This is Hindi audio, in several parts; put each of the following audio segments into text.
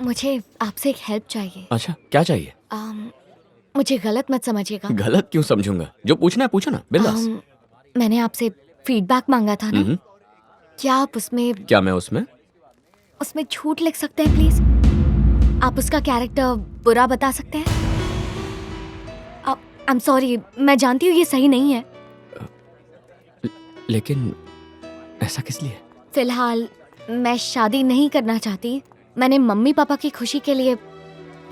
मुझे आपसे एक हेल्प चाहिए। अच्छा, क्या चाहिए? मुझे गलत मत समझिएगा। गलत क्यों समझूंगा? जो पूछना है पूछो ना, बिंदास। मैंने आपसे फीडबैक मांगा था ना, क्या आप क्या मैं उसमें झूठ लिख सकते हैं प्लीज? आप उसका कैरेक्टर बुरा बता सकते हैं? आई एम सॉरी, मैं जानती हूँ ये सही नहीं है। लेकिन ऐसा किस लिए? फिलहाल मैं शादी नहीं करना चाहती। मैंने मम्मी पापा की खुशी के लिए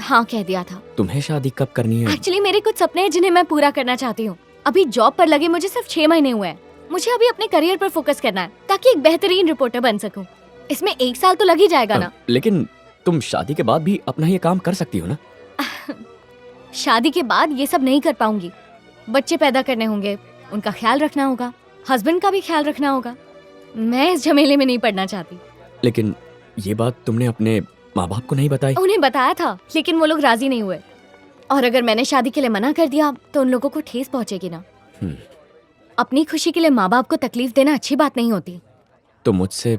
हाँ कह दिया था। तुम्हें शादी कब करनी है? एक्चुअली मेरे कुछ सपने हैं जिन्हें मैं पूरा करना चाहती हूँ। अभी जॉब पर लगे मुझे सिर्फ 6 महीने हुए हैं। मुझे अभी अपने करियर पर फोकस करना है ताकि एक बेहतरीन रिपोर्टर बन सकूं। इसमें 1 साल तो लग ही जाएगा ना। लेकिन तुम शादी के बाद भी अपना ये काम कर सकती हो ना? शादी के बाद ये सब नहीं कर पाऊंगी। बच्चे पैदा करने होंगे, उनका ख्याल रखना होगा, हस्बैंड का भी ख्याल रखना होगा। मैं इस झमेले में नहीं पड़ना चाहती। लेकिन ये बात तुमने अपने माँ बाप को नहीं बताई? उन्हें बताया था लेकिन वो लोग राजी नहीं हुए। और अगर मैंने शादी के लिए मना कर दिया तो उन लोगों को ठेस पहुंचेगी ना। अपनी खुशी के लिए माँ बाप को तकलीफ देना अच्छी बात नहीं होती। तो मुझसे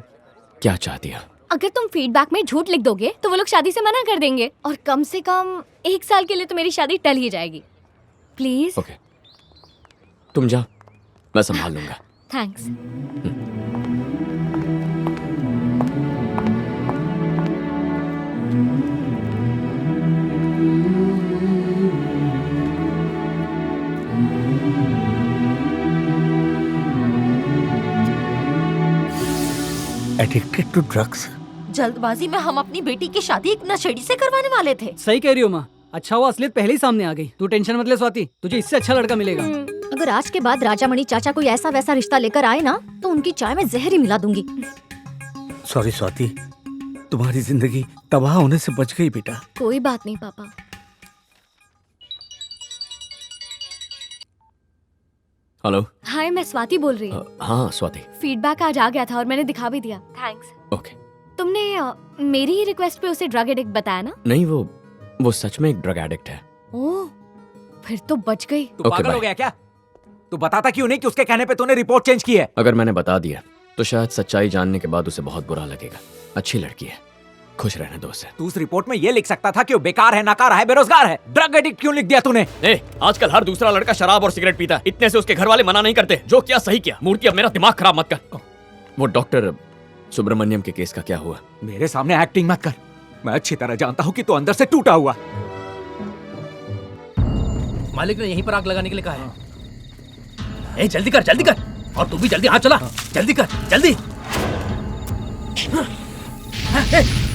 क्या चाहती है? अगर तुम फीडबैक में झूठ लिख दोगे तो वो लोग शादी से मना कर देंगे और कम से कम 1 साल के लिए तो मेरी शादी टल ही जाएगी। प्लीज। ओके, तुम जाओ, मैं संभाल लूंगा। थैंक्स। Addicted to drugs. जल्दबाजी में हम अपनी बेटी की शादी एक नशेड़ी से करवाने वाले थे। सही कह रही हो माँ। अच्छा हुआ असलियत पहले ही सामने आ गई। तू टेंशन मत ले स्वाति, तुझे इससे अच्छा लड़का मिलेगा। अगर आज के बाद राजामणि चाचा कोई ऐसा वैसा रिश्ता लेकर आए ना तो उनकी चाय में जहर ही मिला दूंगी। सॉरी स्वाति, तुम्हारी जिंदगी तबाह होने से बच गई बेटा। कोई बात नहीं पापा। हेलो। हाय, मैं स्वाति बोल रही हूँ। हाँ स्वाति। फीडबैक आज आ गया था और मैंने दिखा भी दिया। थैंक्स। ओके। तुमने मेरी ही रिक्वेस्ट पे उसे ड्रग एडिक्ट बताया ना? नहीं, वो सच में एक ड्रग एडिक्ट है। ओह, फिर तो बच गई। तू पागल हो गया क्या? तू बताता क्यों नहीं कि उसके कहने पे तूने रिपोर्ट चेंज की है? अगर मैंने बता दिया तो शायद सच्चाई जानने के बाद उसे बहुत बुरा लगेगा। अच्छी लड़की है, खुश रहने दो उसे। तू उस रिपोर्ट में ये लिख सकता था कि वो बेकार है, नकारा है, बेरोजगार है। ड्रग एडिक्ट क्यों लिख दिया तूने? आजकल हर दूसरा लड़का शराब और सिगरेट पीता है। इतने से उसके घर वाले मना नहीं करते। जो किया सही किया। मूर्ति, अब मेरा दिमाग खराब मत कर। वो डॉक्टर सुब्रमण्यम के केस का क्या हुआ? मेरे सामने एक्टिंग मत कर। मैं अच्छी तरह जानता हूँ कि तू अंदर से टूटा हुआ। मालिक ने यहीं पर आग लगाने के लिए कहा है। जल्दी कर, जल्दी कर। और तू भी जल्दी हाथ चला। जल्दी कर, जल्दी।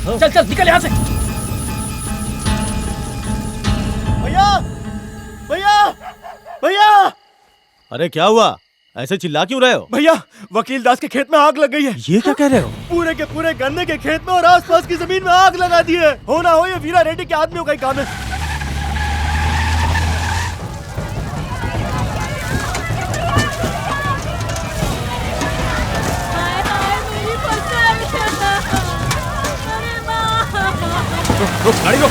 चल चल, निकल यहाँ से। भैया, भैया, भैया! अरे क्या हुआ? ऐसे चिल्ला क्यों रहे हो? भैया, वकील दास के खेत में आग लग गई है। ये क्या कह रहे हो? पूरे के पूरे गन्ने के खेत में और आसपास की जमीन में आग लगा दी है। हो ना हो ये वीरा रेड्डी के आदमियों का ही काम है। गाड़ी रोक।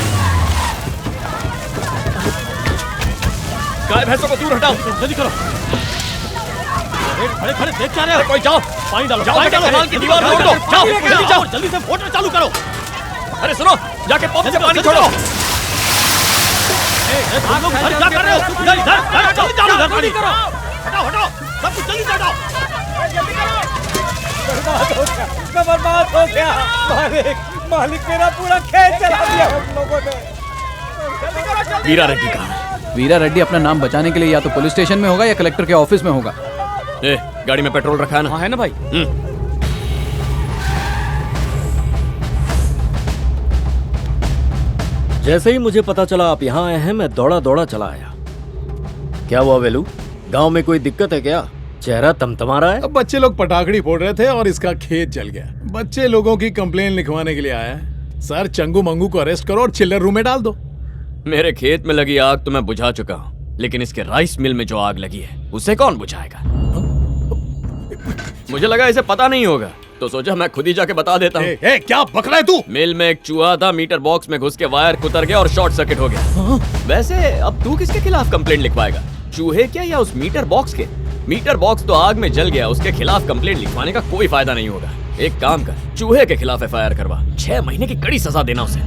गाय भैंसों को दूर हटाओ। जल्दी करो। खड़े खड़े देख क्या रहे हो? कोई जाओ, पानी डालो। जाओ बेटा, कनाल की दीवार तोड़ दो। जाओ, जल्दी जाओ। जल्दी से मोटर चालू करो। अरे सुनो, जाके पंप से पानी छोड़ो। तुम लोग इधर क्या कर रहे हो? इधर इधर जल्दी करो। हटाओ हटाओ, सब कुछ जल्दी हटाओ। बर्बाद हो गया। मालिक मेरा पूरा खेत चला दिया हम लोगों ने। वीरा रेड्डी कहाँ है? वीरा रेड्डी अपना नाम बचाने के लिए या तो पुलिस स्टेशन में होगा या कलेक्टर के ऑफिस में होगा। गाड़ी में पेट्रोल रखा है ना? हाँ है ना भाई। जैसे ही मुझे पता चला आप यहाँ आए हैं, मैं दौड़ा दौड़ा चला आया। क्या हुआ वेलू? गांव में कोई दिक्कत है क्या? चेहरा तमतमा रहा है। अब बच्चे लोग पटाखड़ी फोड़ रहे थे और इसका खेत जल गया। बच्चे लोगों की कंप्लेन लिखवाने के लिए आया है। सर, चंगू मंगू को अरेस्ट करो और चिल्लर रूम में डाल दो। मेरे खेत में लगी आग तो मैं बुझा चुका हूँ, लेकिन इसके राइस मिल में जो आग लगी है उसे कौन बुझाएगा? मुझे लगा इसे पता नहीं होगा, तो सोचा मैं खुद ही जाके बता देता हूँ। क्या बक रहा है तू? मिल में एक चूहा था, मीटर बॉक्स में घुस के वायर कुतर गया और शॉर्ट सर्किट हो गया। वैसे अब तू किसके खिलाफ कंप्लेंट लिखवाएगा? चूहे के या उस मीटर बॉक्स के? मीटर बॉक्स तो आग में जल गया, उसके खिलाफ कंप्लेंट लिखवाने का कोई फायदा नहीं होगा। एक काम कर, चूहे के खिलाफ एफआईआर करवा, 6 महीने की कड़ी सजा देना उसे।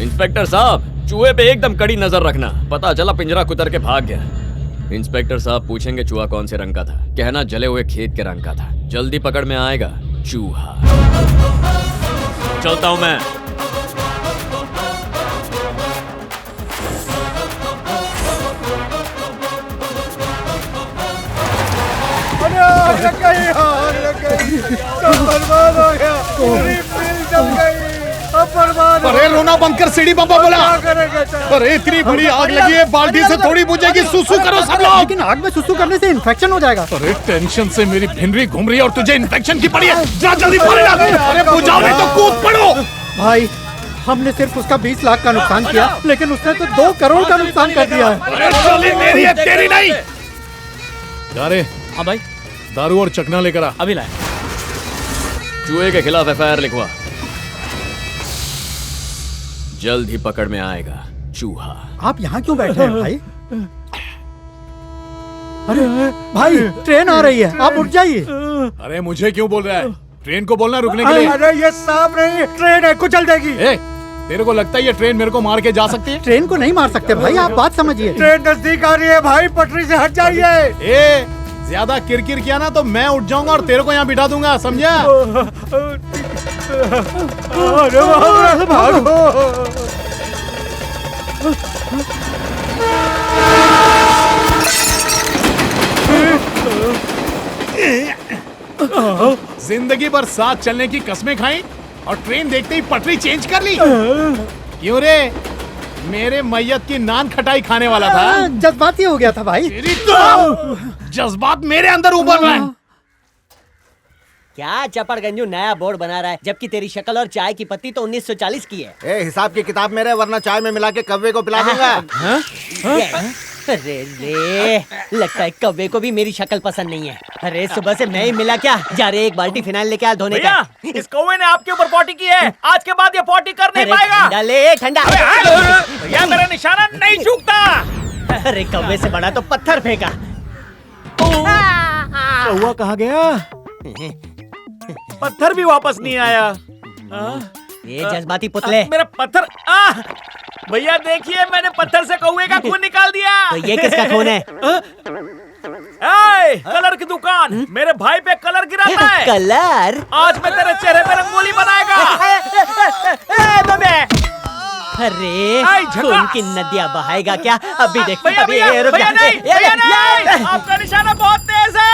इंस्पेक्टर साहब, चूहे पे एकदम कड़ी नजर रखना। पता चला पिंजरा कुतर के भाग गया। इंस्पेक्टर साहब पूछेंगे चूहा कौन से रंग का था, कहना जले हुए खेत के रंग का था। जल्दी पकड़ में आएगा चूहा। चलता हूं मैं। लग गई, लग गई, सब बर्बाद हो गया, पूरी मिल जल गई, अब बर्बाद। अरे रोना बंद कर, सीढ़ी बम्बा बोला। अरे इतनी बड़ी आग लगी है, बाल्टी से थोड़ी बुझेगी। सुसु करो सब लोग। लेकिन आग में सुसु करने से इन्फेक्शन हो जाएगा। अरे टेंशन से मेरी भिनरी घूम रही है और तुझे इन्फेक्शन की पड़ी है। जा जल्दी पानी डाल। अरे बुझाओ नहीं तो कूद पड़ो। भाई हमने सिर्फ उसका 20 लाख का नुकसान किया, लेकिन उसने तो 2 करोड़ का नुकसान कर दिया है। अरे चली मेरी है, तेरी नहीं। जा रे। हाँ भाई, दारू और चकना लेकर आ। अभी लाए। चूहे के खिलाफ FIR लिखवा। जल्द ही पकड़ में आएगा चूहा। आप यहाँ क्यों बैठे हैं भाई? अरे भाई ट्रेन आ रही है, आप उठ जाइए। अरे मुझे क्यों बोल रहा है? ट्रेन को बोलना रुकने के लिए। अरे ये सांप नहीं, ट्रेन है, कुचल देगी। तेरे को लगता है ये ट्रेन मेरे को मार के जा सकती है? ट्रेन को नहीं मार सकते भाई, आप बात समझिए। ट्रेन नजदीक आ रही है भाई, पटरी से हट जाइए। ज्यादा किरकिर किया ना तो मैं उठ जाऊंगा और तेरे को यहाँ बिठा दूंगा, समझा? अरे भागो। जिंदगी भर साथ चलने की कसमें खाई और ट्रेन देखते ही पटरी चेंज कर ली। क्यों रे? मेरे मैयत की नान खटाई खाने वाला था। जज्बाती हो गया था भाई। तेरी तो जज्बात मेरे अंदर उभर रहा है। क्या चपड़गंजू नया बोर्ड बना रहा है, जबकि तेरी शक्ल और चाय की पत्ती तो 1940 की है। हिसाब की किताब मेरे, वरना चाय में मिला के कव्वे को पिला दूंगा। अरे रे, लगता है कव्वे को भी मेरी शक्ल पसंद नहीं है। अरे सुबह से मैं ही मिला क्या? जा रे एक बाल्टी फिनाइल लेके आ धोने का। इस कौवे ने आपके ऊपर पॉटी की है, आज के बाद ये पॉटी कर नहीं पाएगा। ठंडा ले, ठंडा। भैया मेरा निशाना नहीं चूकता। अरे कव्वे से बड़ा तो पत्थर फेंका। कौवा कहाँ गया? पत्थर भी वापस नहीं आया। ये जज्बाती पुतले। मेरा पत्थर। भैया देखिए, मैंने पत्थर से कौवे का खून निकाल दिया। तो ये किसका खून है? कलर की दुकान, मेरे भाई पे कलर गिराता है। कलर? आज मैं तेरे चेहरे पे रंगोली बनाएगा। अरे खून की नदियाँ बहाएगा क्या? अभी देख। भैया अभी भैया भैया नहीं, भैया नहीं, आपका निशाना बहुत तेज है।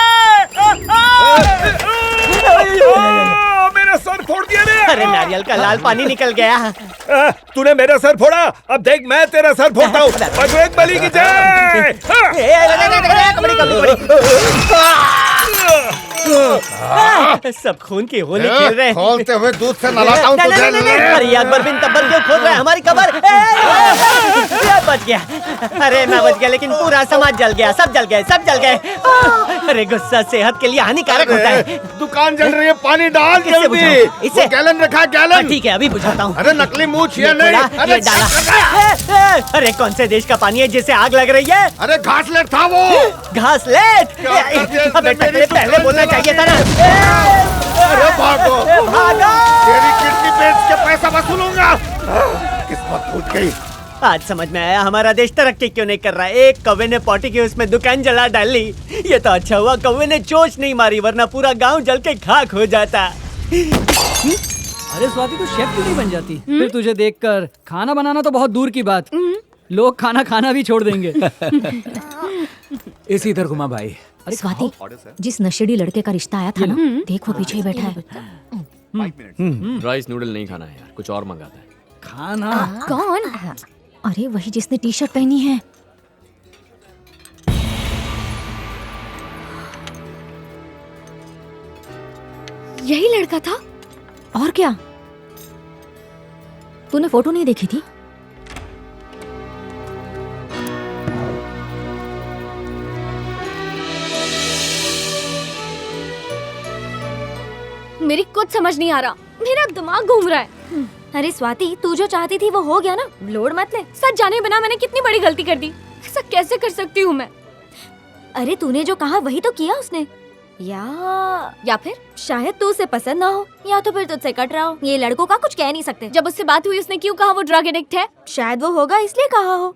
मेरा सर फोड़ दिया रे। अरे नारियल का लाल पानी निकल गया। तूने मेरा सर फोड़ा, अब देख मैं तेरा सर फोड़ता हूँ। बजरंग बली की जय। सब खून की होली खेल रहे हैं। खोलते हुए दूध से नलाता हूँ तुझे। अरे अकबर बिन तब्बल क्यों खोद रहा है हमारी कब्र? बच गया। अरे मैं बच गया, लेकिन पूरा समाज जल गया। सब जल गए, सब जल गए। अरे गुस्सा सेहत के लिए हानिकारक होता है। दुकान जल रही है, पानी डाल जल्दी। इसे गैलन रखा है, गैलन। ठीक है अभी बुझाता हूँ। अरे नकली मूछ ये नहीं। अरे डाला। अरे कौन से देश का पानी है जिसे आग लग रही है? अरे घासलेट था वो। घासलेट? अबे पहले बोलना चाहिए था ना। अरे भागो भागो। तेरी किडनी बेच के पैसा वसूलूंगा। किस्मत फूट गई। आज समझ में आया हमारा देश तरक्की क्यों नहीं कर रहा। एक कौवे ने पॉटी की उसमें दुकान जला डाली। ये तो अच्छा हुआ कौवे ने चोंच नहीं मारी, वरना पूरा गांव जल के खाक हो जाता। अरे स्वाति तू शेफ क्यों नहीं बन जाती? फिर तुझे देखकर खाना बनाना तो बहुत दूर की बात, लोग खाना खाना भी छोड़ देंगे। इसी इधर घुमा भाई। अरे स्वाति, जिस नशेड़ी लड़के का रिश्ता आया था ना, देख वो पीछे ही बैठा है। राइस नूडल नहीं खाना है यार, कुछ और मंगाता है। खाना? कौन? अरे वही जिसने टी-शर्ट पहनी है। यही लड़का था। और क्या? तूने फोटो नहीं देखी थी? मेरी कुछ समझ नहीं आ रहा, मेरा दिमाग घूम रहा है। अरे स्वाति, तू जो चाहती थी वो हो गया ना, लोड मत ले। सच जाने बिना मैंने कितनी बड़ी गलती कर दी। ऐसा कैसे कर सकती हूँ मैं? अरे तूने जो कहा वही तो किया उसने। या फिर शायद तू उसे पसंद ना हो, या तो फिर तुझसे कट रहा हो। ये लड़कों का कुछ कह नहीं सकते। जब उससे बात हुई उसने क्यों कहा वो ड्रग एडिक्ट है? शायद वो होगा इसलिए कहा हो।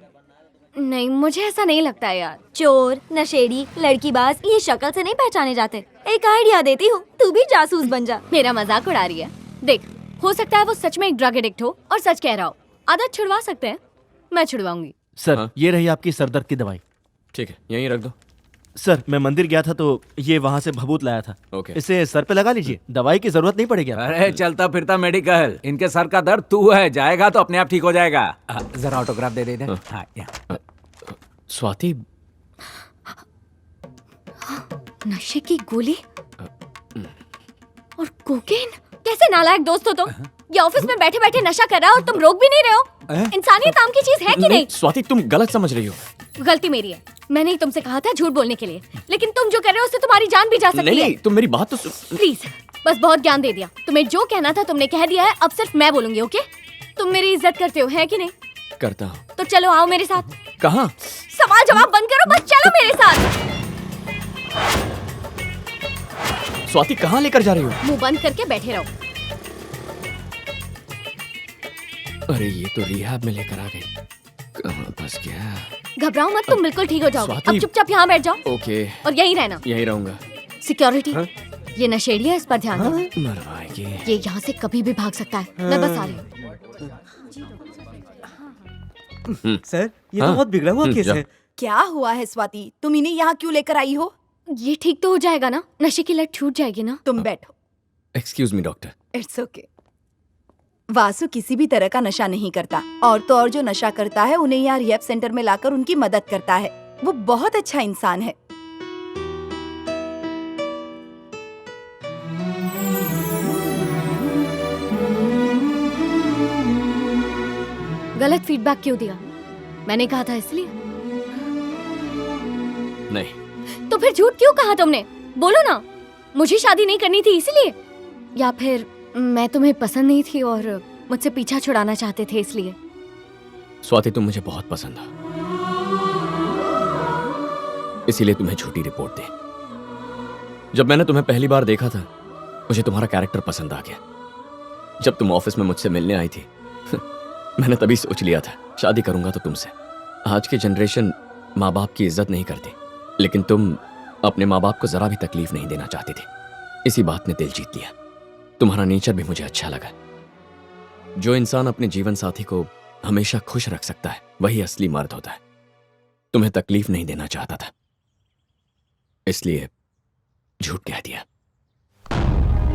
नहीं, मुझे ऐसा नहीं लगता है यार। चोर, नशेड़ी, लड़कीबाज, ये शक्ल से नहीं पहचाने जाते। एक आइडिया देती हूँ, तू भी जासूस बन जा। मेरा मजाक उड़ा रही है? देख, हो सकता है वो सच में एक ड्रग एडिक्ट हो और सच कह रहा हो। आदत छुड़वा सकते हैं, मैं छुड़वाऊंगी। सर ये रही आपकी सरदर्द की दवाई। ठीक है, यहीं रख दो। सर मैं मंदिर गया था तो ये वहाँ से भभूत लाया था। ओके। इसे सर पे लगा लीजिए, दवाई की जरूरत नहीं पड़ेगी। अरे चलता फिरता मेडिकल, इनके सर का दर्द तू है, जाएगा तो अपने आप ठीक हो जाएगा। जरा ऑटोग्राफ दे दे इधर। हाँ, यहाँ। स्वाति, नशे की गोली और कोकेन? कैसे नालायक दोस्त हो तुम? ये ऑफिस में बैठे बैठे नशा कर रहा है और तुम रोक भी नहीं रहे हो। इंसानियत नाम की चीज है कि नहीं? स्वाति तुम गलत समझ रही हो। गलती मेरी है, मैंने ही तुमसे कहा था झूठ बोलने के लिए, लेकिन तुम जो कर रहे हो उससे तुम्हारी जान भी जा सकती नहीं, है। नहीं, तुम मेरी बात तो सुन। प्लीज, बस बहुत ज्ञान दे दिया। तुम्हें जो कहना था तुमने कह दिया है, अब सिर्फ मैं बोलूंगी। ओके? तुम मेरी इज्जत करते हो, है कि नहीं? करता हूँ। तो चलो आओ मेरे साथ। कहाँ? सवाल जवाब बंद करो, बस चलो मेरे साथ। स्वाति कहाँ लेकर जा रही हो? मुंह बंद करके बैठे रहो। अरे ये तो रिहैब में लेकर आ गई। कहाँ फंस गया? घबराओ मत, तुम बिल्कुल ठीक हो जाओगे। स्वाति। अब चुपचाप यहाँ बैठ जाओ ओके। और यहीं रहना। यहीं रहूंगा। सिक्योरिटी, ये नशेड़ी है, इस पर ध्यान दो। मरवाएगी। ये यहाँ से कभी भी भाग सकता है। मैं बस आ रही हूँ। सर ये तो बहुत बिगड़ा हुआ केस है। क्या हुआ है स्वाति? तुम इन्हें यहाँ क्यों लेकर आई हो? ये ठीक तो हो जाएगा ना? नशे की लत छूट जाएगी ना? तुम बैठो। Excuse me doctor. It's okay. Vasu किसी भी तरह का नशा नहीं करता, और तो और जो नशा करता है उन्हें यहाँ रिहैब सेंटर में लाकर उनकी मदद करता है। वो बहुत अच्छा इंसान है। गलत फीडबैक क्यों दिया? मैंने कहा था इसलिए। नहीं। तो फिर झूठ क्यों कहा तुमने? बोलो ना। मुझे शादी नहीं करनी थी इसलिए, या फिर मैं तुम्हें पसंद नहीं थी और मुझसे पीछा छुड़ाना चाहते थे इसलिए? स्वाति तुम मुझे बहुत पसंद हो, इसीलिए तुम्हें झूठी रिपोर्ट दी। जब मैंने तुम्हें पहली बार देखा था मुझे तुम्हारा कैरेक्टर पसंद आ गया। जब तुम ऑफिस में मुझसे मिलने आई थी मैंने तभी सोच लिया था शादी करूंगा तो तुमसे। आज की जनरेशन माँ बाप की इज्जत नहीं करती, लेकिन तुम अपने माँ बाप को जरा भी तकलीफ नहीं देना चाहती थी। इसी बात ने दिल जीत लिया। तुम्हारा नेचर भी मुझे अच्छा लगा। जो इंसान अपने जीवन साथी को हमेशा खुश रख सकता है वही असली मर्द होता है। तुम्हें तकलीफ नहीं देना चाहता था, इसलिए झूठ कह दिया।